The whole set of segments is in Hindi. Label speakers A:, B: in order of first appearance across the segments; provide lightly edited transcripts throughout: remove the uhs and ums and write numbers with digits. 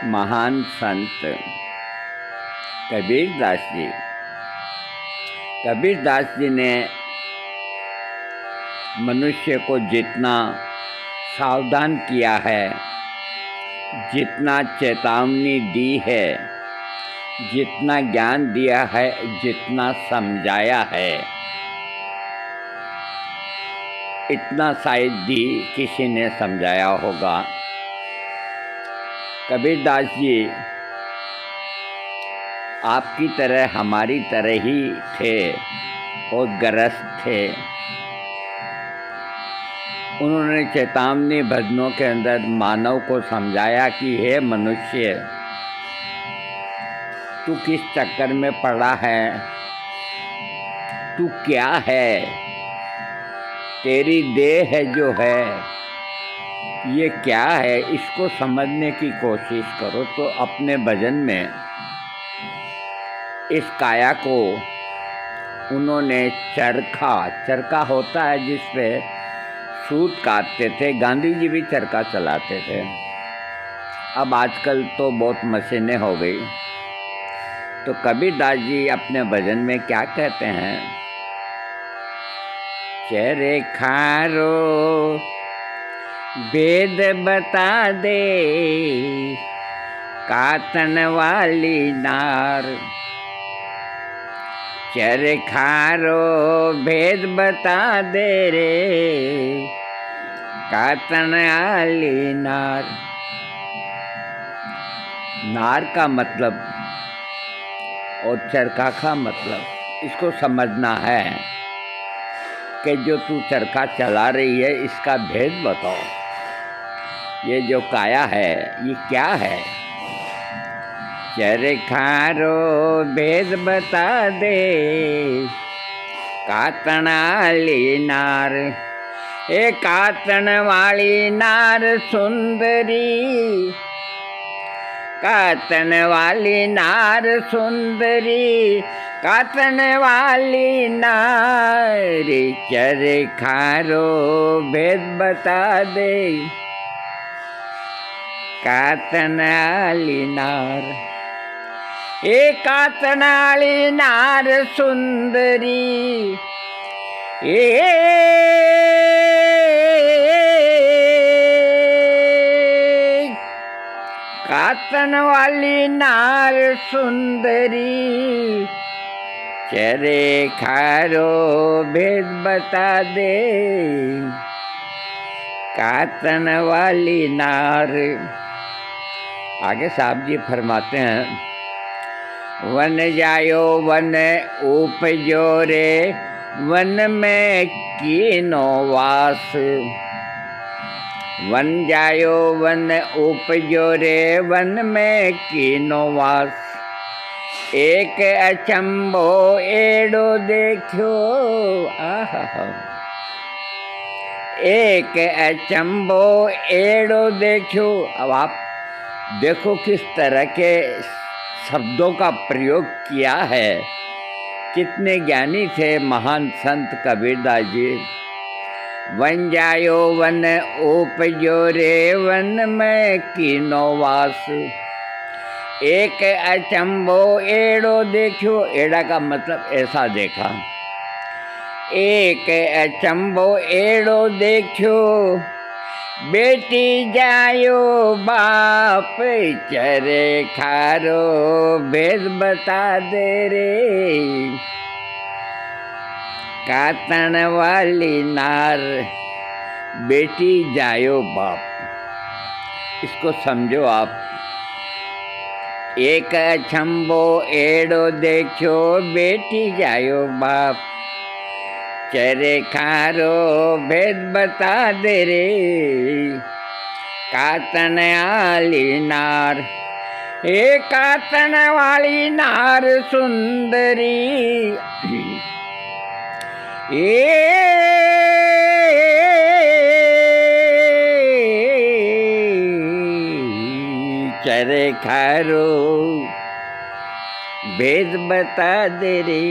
A: महान संत कबीरदास जी। कबीरदास जी ने मनुष्य को जितना सावधान किया है, जितना चेतावनी दी है, जितना ज्ञान दिया है, जितना समझाया है, इतना शायद भी किसी ने समझाया होगा। कबीरदास जी आपकी तरह हमारी तरह ही थे और ग्रस्त थे। उन्होंने चेतावनी भजनों के अंदर मानव को समझाया कि हे मनुष्य, तू किस चक्कर में पड़ा है, तू क्या है, तेरी देह जो है ये क्या है, इसको समझने की कोशिश करो। तो अपने भजन में इस काया को उन्होंने चरखा होता है जिस पे सूत काटते थे, गांधी जी भी चरखा चलाते थे। अब आजकल तो बहुत मशीनें हो गई। तो कबीरदास जी अपने भजन में क्या कहते हैं? चरखारो वेद बता दे, कातन वाली नार। चरखारो भेद बता दे रे, कातन वाली नार। नार का मतलब और चरखा का मतलब, इसको समझना है कि जो तू चरखा चला रही है इसका भेद बताओ। ये जो काया है ये क्या है? चरखारो भेद बता दे, कातन वाली नार। ए कातन वाली नार सुंदरी, कातन वाली नार सुंदरी, कातन वाली नार। चरखारो भेद बता दे, कातन वाली नार। ए कातन वाली नार सुंदरी, ए कातन वाली नार सुंदरी। चरखारो भेद बता दे, कातन वाली नार। आगे साहब जी फरमाते हैं, वन जायो वन उपजो रे, वन में कीनो वास। वन जायो वन उपजो रे, वन में कीनो वास। एक अचंभो एड़ो देखो, आहा, एक अचंभो एड़ो देखो। अब आप देखो किस तरह के शब्दों का प्रयोग किया है। कितने ज्ञानी थे महान संत कबीरदास जी। वन जायो वन उपजो रे, वन में कीनो वास। एक अचंभो एड़ो देखो, एड़ा का मतलब ऐसा देखा। एक अचंभो एड़ो देखो, बेटी जायो बाप। चरखारो भेद बता दे रे, कातन वाली नार। बेटी जायो बाप, इसको समझो आप। एक अचंभो एड़ो देखो, बेटी जायो बाप। चरखारो भेद बता दे रे, कातन वाली नार। ए कातन वाली नार सुंदरी, ए चरखारो भेद बता दे रे,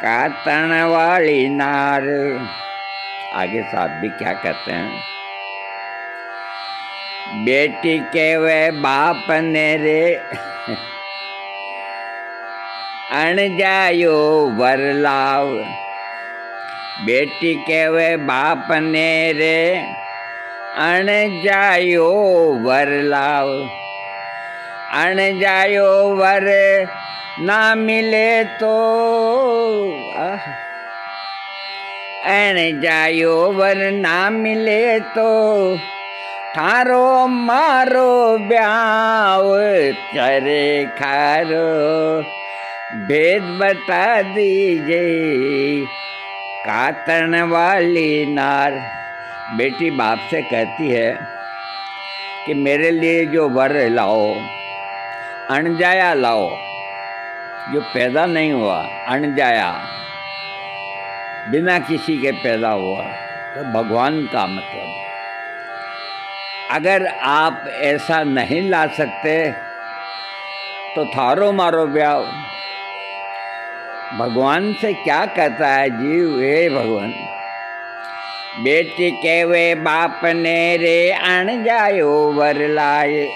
A: कातन वाली नार। आगे साहब भी क्या कहते हैं? बेटी के वे बाप ने रे अण जायो वर लाव। बेटी के वे बाप ने रे अण जायो वर लाव। अण जायो वर ना मिले तो अण जायो वर ना मिले तो थारो मारो ब्याव चरे खारो भेद बता दीजिए कातन वाली नार। बेटी बाप से कहती है कि मेरे लिए जो वर लाओ, अणजाया लाओ, जो पैदा नहीं हुआ, अणजाया बिना किसी के पैदा हुआ, तो भगवान का मतलब। अगर आप ऐसा नहीं ला सकते तो थारो मारो ब्याह। भगवान से क्या कहता है जीव, हे भगवान, बेटी के वे बाप ने रे अणजायो वर लाए।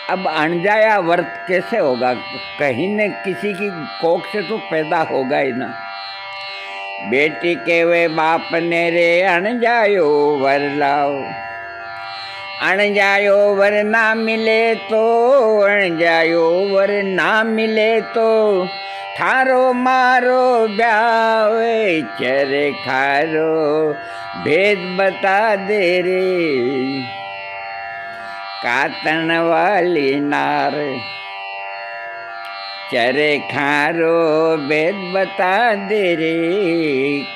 A: अब अणजाया वर्त कैसे होगा? कहीं न किसी की कोख से तो पैदा होगा ही ना। बेटी के वे बाप ने रे अणजायो वर लाओ। अणजायो वर ना मिले तो, अणजायो वर ना मिले तो थारो मारो ब्याह चरे खारो भेद बता दे रे कातन वाली नार। चरे खारो भेद बता दे रे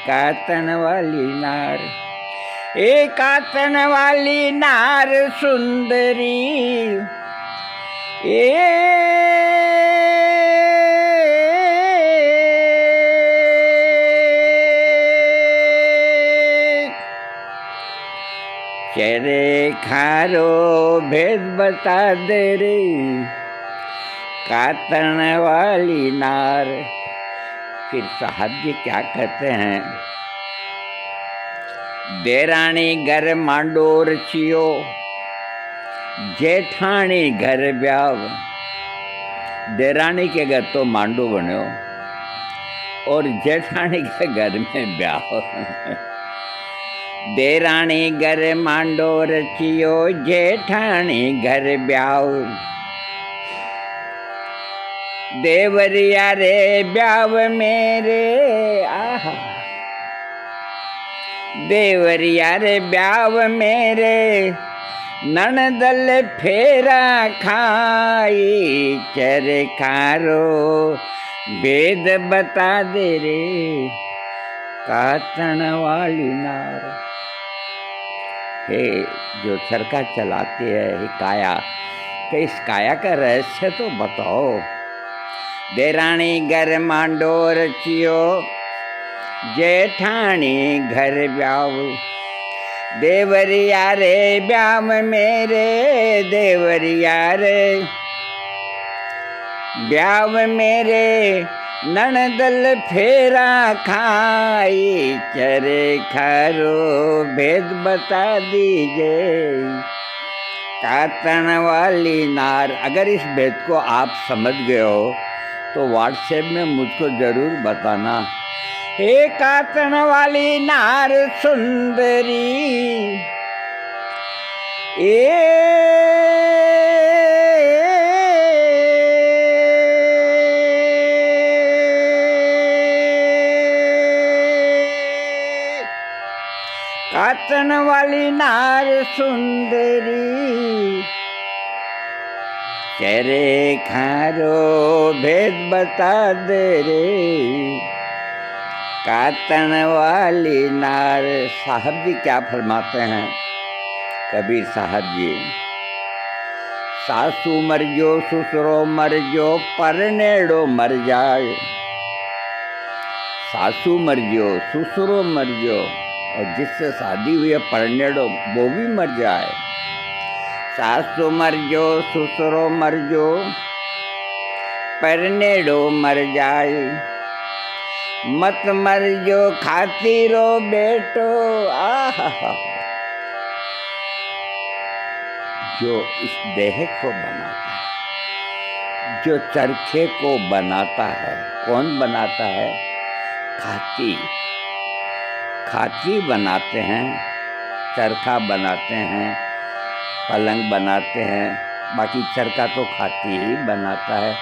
A: कातन वाली नार। ए कातन वाली नार सुंदरी, चरे खारो भेद बता दे रे कातन वाली नार। फिर साहब जी क्या कहते हैं? देरानी घर मांडो रचियो, जेठानी घर ब्याव। देरानी के घर तो मांडो बनो और जेठानी के घर में ब्याह। देरानी घर मांडो रचियो, जेठानी घर ब्याव। देवरिया रे ब्याव मेरे आहा, देवरिया रे ब्याव मेरे ननदल फेरा खाई चरे खारो भेद बता दे रे कातन वाली नार। हे जो चरखा चलाती है काया, कि इस काया का रहस्य तो बताओ। देरानी घर मांडो रचियो, जेठानी घर ब्याव। देवरिया रे ब्याव मेरे, देवरिया रे ब्याव मेरे ननदल फेरा खाई चरे खारो भेद बता दीजिए कातन वाली नार। अगर इस भेद को आप समझ गए हो तो व्हाट्सएप में मुझको जरूर बताना। हे कातन वाली नार सुंदरी, कातन वाली नार सुंदरी, चरे खारो भेद बता दे रे कातन वाली नार। साहब जी क्या फरमाते हैं कबीर साहब जी? सासू मर जो, ससुरो मर जो, परनेड़ो मर जाए। सासू मर जो, ससुरो मर जो, और जिससे शादी हुई है परनेड़ो वो भी मर जाए। सासू मर जो, ससुरो मर जो, परनेड़ो मर जाए। मत मर जो खातिरो बेटो, आहा जो इस देह को बनाता है, जो चरखे को बनाता है, कौन बनाता है? खाती। खाती बनाते हैं, चरखा बनाते हैं, पलंग बनाते हैं, बाकी चरखा तो खाती ही बनाता है।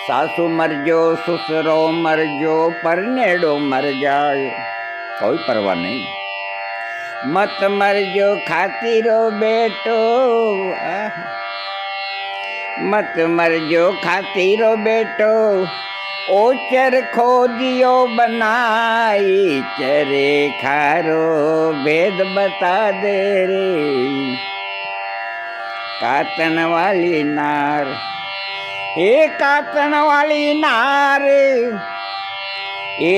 A: सासू मर जो, ससुरो मर जो, परनेड़ो मर जाए, कोई परवाह नहीं। मत मर जो खाती रो बेटो, मत मर जो खाती रो बेटो, ओ चरखो दियो बनाई, चरे खारो भेद बता दे रे। कातन वाली नार, ए कातन वाली नार, ए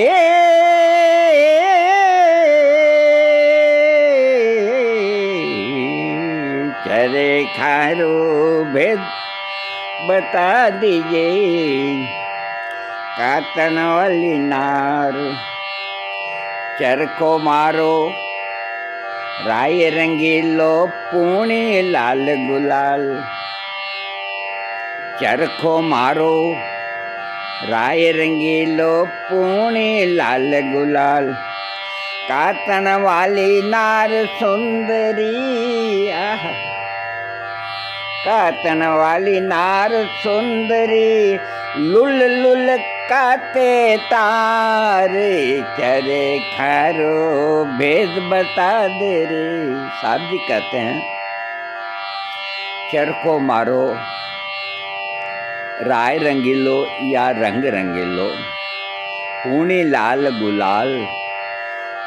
A: चरे खारो भेद बता दीजिए। कातन वाली नार, चरखो मारो राय रंगीलो, पूणी लाल गुलाल। चरखो मारो राय रंगीलो, पूणी लाल गुलाल। कातन वाली नार सुंदरी, कातन वाली नार सुंदरी, लुल लुल काते तारे, चरे खारो भेद बता दे रे। साहब जी कहते हैं, चरखो मारो राय रंगीलो या रंग रंगीलो, पूणी लाल गुलाल।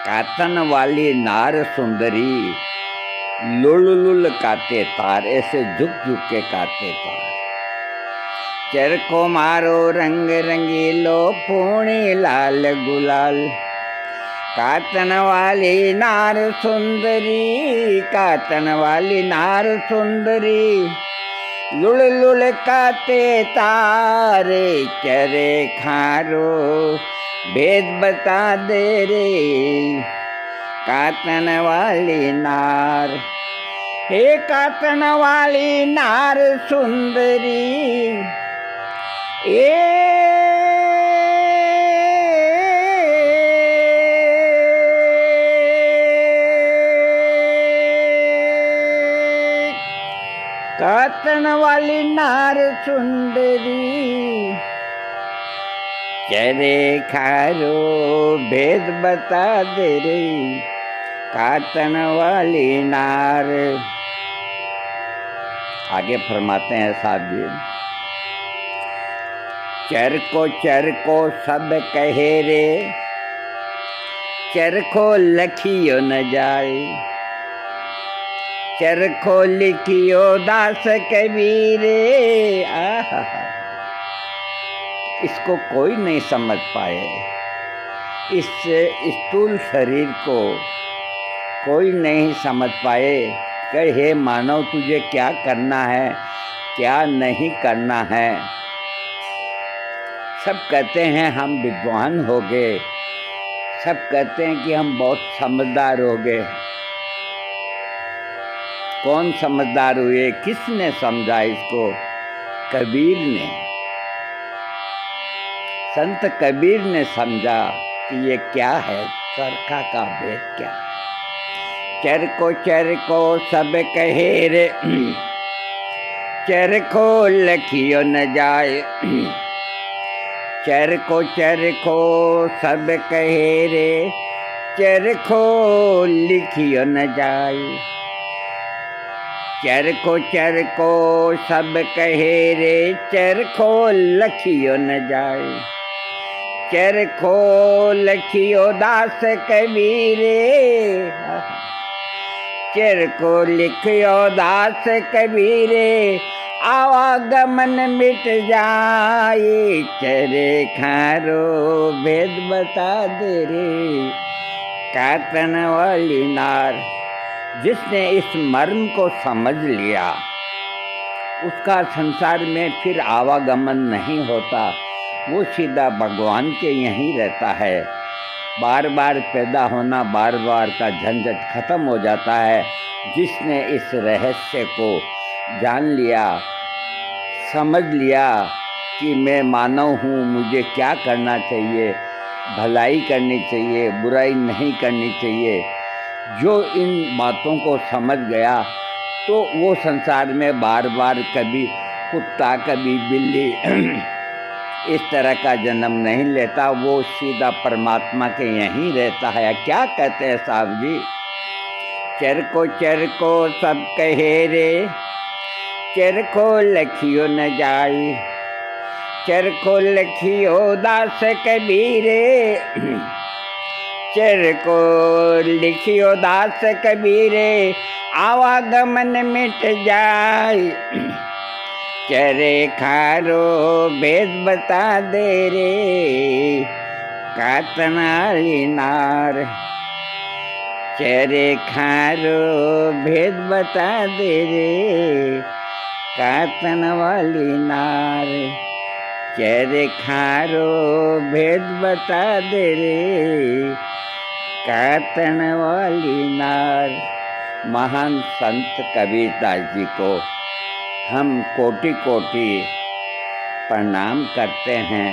A: कातन वाली नार सुंदरी, लुल लुल काते तार, ऐसे झुक झुक के काते तार। चरखो मारो रंग रंगीलो, पूणी लाल गुलाल। कातन वाली नार सुंदरी, कातन वाली नार सुंदरी, लुल लुल काते तारे, चरे खारो भेद बता दे रे। कातन वाली नार, हे कातन वाली नार सुंदरी, ए कातन वाली नार सुंदरी, चरे खारो भेद बता दे रे। कातन वाली नार। आगे फरमाते हैं साहब जी, चरको सब कहे रे, चरखो लखियो न जाए। चरखो लिखियो दास कबीरे, आहा, इसको कोई नहीं समझ पाए। इस स्थूल शरीर को कोई नहीं समझ पाए कि हे मानव, तुझे क्या करना है, क्या नहीं करना है। सब कहते हैं हम विद्वान हो गए, सब कहते हैं कि हम बहुत समझदार हो गए। कौन समझदार हुए? किसने समझा इसको? कबीर ने, संत कबीर ने समझा कि ये क्या है, चरखा का भेद क्या है। चरको सब कहे रे, चरखो लखियो न जाए। चरको सब कहे रे, चरखो लिखियो न जाए। चरको सब कहे रे, चरखो लखियो न जाए। चरखो लखियो दास कबीरे, चरको लिखियो दास कबीरे, आवागमन मिट जाए। चरे खारो भेद बता दे रे। कातन वाली नार, जिसने इस मर्म को समझ लिया, उसका संसार में फिर आवागमन नहीं होता, वो सीधा भगवान के यहीं रहता है। बार बार पैदा होना, बार बार का झंझट खत्म हो जाता है। जिसने इस रहस्य को जान लिया, समझ लिया कि मैं मानव हूँ, मुझे क्या करना चाहिए, भलाई करनी चाहिए, बुराई नहीं करनी चाहिए। जो इन बातों को समझ गया तो वो संसार में बार बार कभी कुत्ता कभी बिल्ली इस तरह का जन्म नहीं लेता, वो सीधा परमात्मा के यहीं रहता है। क्या कहते हैं साहब जी? चर को सब कहे रे, चर को लखियो न जाई, चर को लखियो दास कबीरे, चर को लिखियो दास कबीरे, आवागमन मिट जाए। चरे खारो भेद बता दे रे, कातनाली नार। चरे खारो भेद बता दे रे, कातन वाली नार। चरे खारो भेद बता दे रे, कातन वाली नार। महान संत कबीरदास जी को हम कोटि कोटि प्रणाम करते हैं।